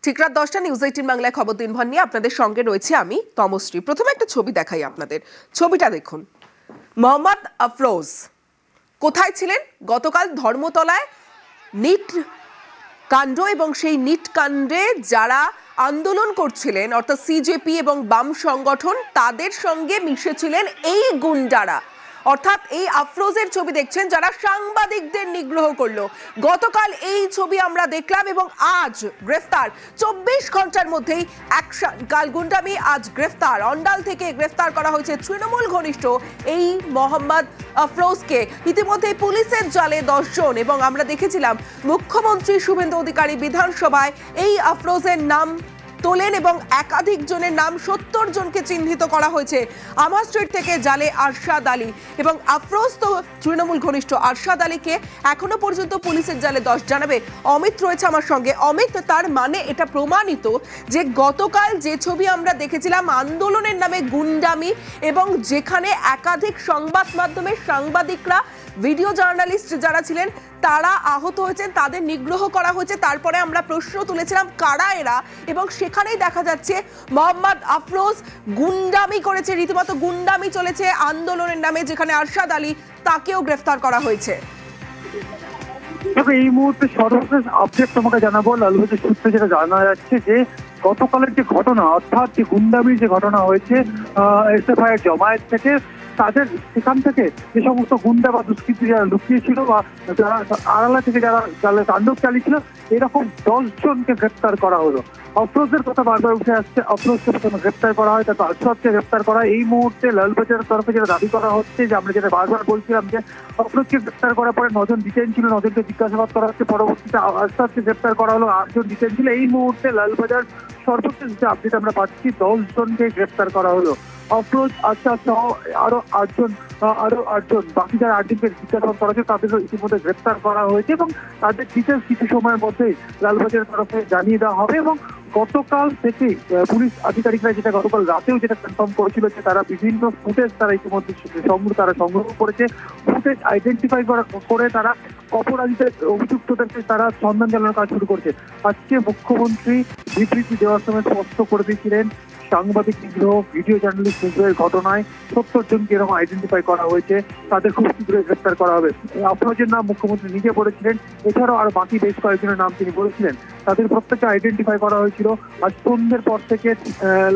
ঠিক রাত 10টা নিউজ 18 বাংলায় খবর দিনভর নিয়ে আপনাদের সঙ্গে রয়েছে আমি তমশ্রী। প্রথমে একটা ছবি দেখাই আপনাদের। ছবিটা দেখুন। মোহাম্মদ আফরোজ কোথায় ছিলেন? গতকাল ধর্মতলায় নিট কাণ্ড এবং সেই নিট কাণ্ডে যারা আন্দোলন করছিলেন অর্থাৎ সিজেপি এবং বাম সংগঠন তাদের সঙ্গে মিশেছিলেন এই গুন্ডারা। অর্থাৎ এই আফরোজের ছবি দেখছেন যারা সাংবাদিকদের নিগ্রহ করলো। গতকাল এই ছবি আমরা দেখলাম এবং আজ গ্রেফতার 24 ঘন্টার মধ্যেই অ্যাকশন। কাল গুন্ডামি, আজ গ্রেফতার। অন্ডাল থেকে গ্রেফতার করা হয়েছে তৃণমূল ঘনিষ্ঠ এই মোহাম্মদ আফরোজকে। ইতিমধ্যে পুলিশের জালে 10 জন এবং আমরা দেখেছিলাম মুখ্যমন্ত্রী শুভেন্দু অধিকারী বিধানসভায় এই আফরোজের নাম তোলেন এবং একাধিক জনের নাম 70 জনকে চিহ্নিত করা হয়েছে। আমার স্ট্রিট থেকে জালে আরশাদ আলী এবং আফরোজ তো তৃণমূল ঘনিষ্ঠ। আরশাদ আলীকে এখনো পর্যন্ত পুলিশের জালে 10 জানাবে। অমিত রয়েছে আমার সঙ্গে। অমিত, তার মানে এটা প্রমাণিত যে গতকাল যে ছবি আমরা দেখেছিলাম আন্দোলনের নামে গুন্ডামি এবং যেখানে একাধিক সংবাদ মাধ্যমের সাংবাদিকরা, ভিডিও জার্নালিস্ট যারা ছিলেন তারা আহত হয়েছেন, তাদের নিগ্রহ করা হয়েছে। তারপরে আমরা প্রশ্ন তুলেছিলাম কারা এরা এবং সেখানেই দেখা যাচ্ছে মোহাম্মদ আফরোজ গুন্ডামি করেছে, রীতিমতো গুন্ডামি চলেছে আন্দোলনের নামে, যেখানে আরশাদ আলী তাকেও গ্রেফতার করা হয়েছে। এই মুহূর্তে সর্বশেষ আপডেট তোমাকে জানাবো। লালবাজার সূত্রে যেটা জানা যাচ্ছে যে গতকালের যে ঘটনা, অর্থাৎ যে গুন্ডামির যে ঘটনা হয়েছে এসএফআই এর জমায়েত থেকে, তাদের সেখান থেকে যে সমস্ত গুন্ডা বা দুষ্কৃতী যারা লুকিয়েছিল বা যারা আড়ালা থেকে যারা তাণ্ডব চালিয়েছিল, এরকম 10 জনকে গ্রেপ্তার করা হলো। আফরোজের কথা বারবার উঠে আসছে। আফরোজকে প্রথমে গ্রেপ্তার করা হয়, তারপর আরশাদকে গ্রেপ্তার করা। এই মুহূর্তে লালবাজারের তরফে যেটা দাবি করা হচ্ছে, যে আমরা যেটা বারবার বলছিলাম যে আফরোজকে গ্রেপ্তার করার পরে 9 জন ডিটেন ছিল, 9 জনকে জিজ্ঞাসাবাদ করা হচ্ছে। পরবর্তীতে আরশাদকে গ্রেপ্তার করা হলো, 8 জন ডিটেন ছিল। এই মুহূর্তে লালবাজার সর্বশেষ যে আপডেট আমরা পাচ্ছি, 10 জনকে গ্রেপ্তার করা হলো। আফরোজ, আরশাদ সহ আরো 8 জন বাকি যারা 8 জনকে জিজ্ঞাসাবাদ করা হয়েছে তাদেরও ইতিমধ্যে গ্রেপ্তার করা হয়েছে এবং তাদের ডিটেলস কিছু সময়ের মধ্যেই লালবাজারের তরফে জানিয়ে দেওয়া হবে। এবং গতকাল থেকে পুলিশ আধিকারিকরা যেটা গতকাল রাতেও যেটা কনফার্ম করেছিল যে তারা বিভিন্ন ফুটেজ তারা ইতিমধ্যে সংগ্রহ করেছে। ফুটেজ আইডেন্টিফাই করে তারা অপরাধীদের, অভিযুক্তদেরকে তারা সন্ধান চালানোর কাজ শুরু করছে। আজকে মুখ্যমন্ত্রী বিবৃতি দেওয়ার সময় স্পষ্ট করে দিয়েছিলেন সাংবাদিক নিগ্রহ, ভিডিও জার্নালিস্ট নিগ্রহের ঘটনায় 70 জনকে এরকম আইডেন্টিফাই করা হয়েছে, তাদের খুব শীঘ্রই গ্রেফতার করা হবে। আফরোজের নাম মুখ্যমন্ত্রী নিজে বলেছিলেন, এছাড়াও আরো বাকি বেশ কয়েকজনের নাম তিনি বলেছিলেন। তাদের প্রত্যেককে আইডেন্টিফাই করা হয়েছিল। আজ সন্ধ্যের পর থেকে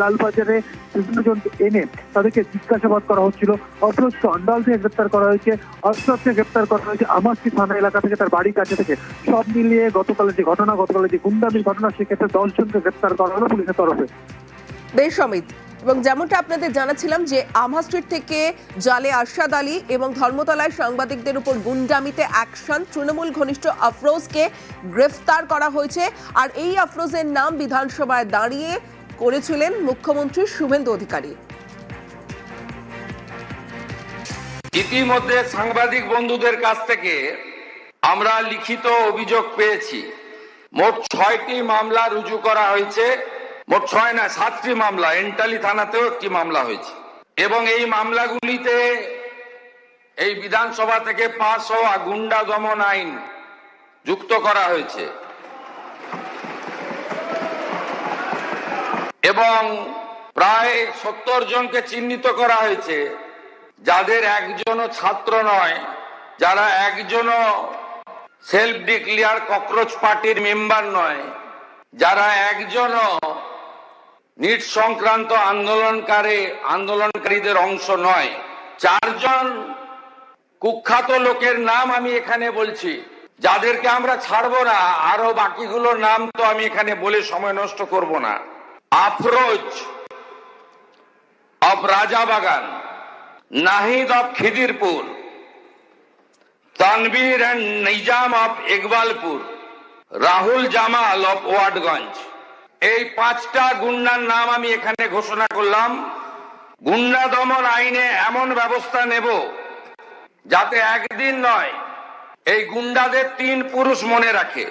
লালবাজারে বিভিন্ন জনকে এনে তাদেরকে জিজ্ঞাসাবাদ করা হচ্ছিল। আফরোজকে অন্ডাল থেকে গ্রেপ্তার করা হয়েছে, আরশাদকে গ্রেপ্তার করা হয়েছে আমাসি থানা এলাকা থেকে, তার বাড়ির কাছে থেকে। সব মিলিয়ে গতকালের যে গুন্ডামির ঘটনা, সেক্ষেত্রে 10 জনকে গ্রেপ্তার করা হলো পুলিশের তরফে। বেশ অমিত, এবং যেমনটা আপনাদের জানাচ্ছিলাম যে আমহা স্ট্রিট থেকে জালে আরশাদ আলী এবং ধর্মতলায় সাংবাদিকদের উপর গুন্ডামিতে অ্যাকশন। তৃণমূল ঘনিষ্ঠ আফরোজকে গ্রেফতার করা হয়েছে আর এই আফরোজের নাম বিধানসভায় দাঁড়িয়ে করেছিলেন মুখ্যমন্ত্রী শুভেন্দু অধিকারী। ইতিমধ্যে সাংবাদিক বন্ধুদের কাছ থেকে আমরা লিখিত অভিযোগ পেয়েছি। মোট 6টি মামলা রুজু করা হয়েছে। মোট 6 না, 7টি মামলা। এন্টালি থানাতেও একটি মামলা হয়েছে এবং এই মামলাগুলিতে এই বিধানসভা থেকে পাস হওয়া গুন্ডা দমন আইন যুক্ত করা হয়েছে এবং প্রায় 70 জনকে চিহ্নিত করা হয়েছে, যাদের একজনও ছাত্র নয়, যারা একজনও সেলফ ডিক্লেয়ার ককরোচ পার্টির মেম্বার নয়, যারা একজনও নিট সংক্রান্ত আন্দোলনকারীদের অংশ নয়। 4 জন কুখ্যাত লোকের নাম আমি এখানে বলছি, যাদেরকে আমরা ছাড়বো না। আরো বাকিগুলোর নাম তো আমি এখানে বলে সময় নষ্ট করব না। Afroz of Rajabagan, Nahid of Khidirpur, Tanvir and Nizam of Ekbalpur, Rahul Jamal of Watgunge. এই 5টা গুন্ডার নাম আমি এখানে ঘোষণা করলাম। গুন্ডা দমন আইনে এমন ব্যবস্থা নেব যাতে একদিন নয়, এই গুন্ডাদের 3 পুরুষ মনে রাখে।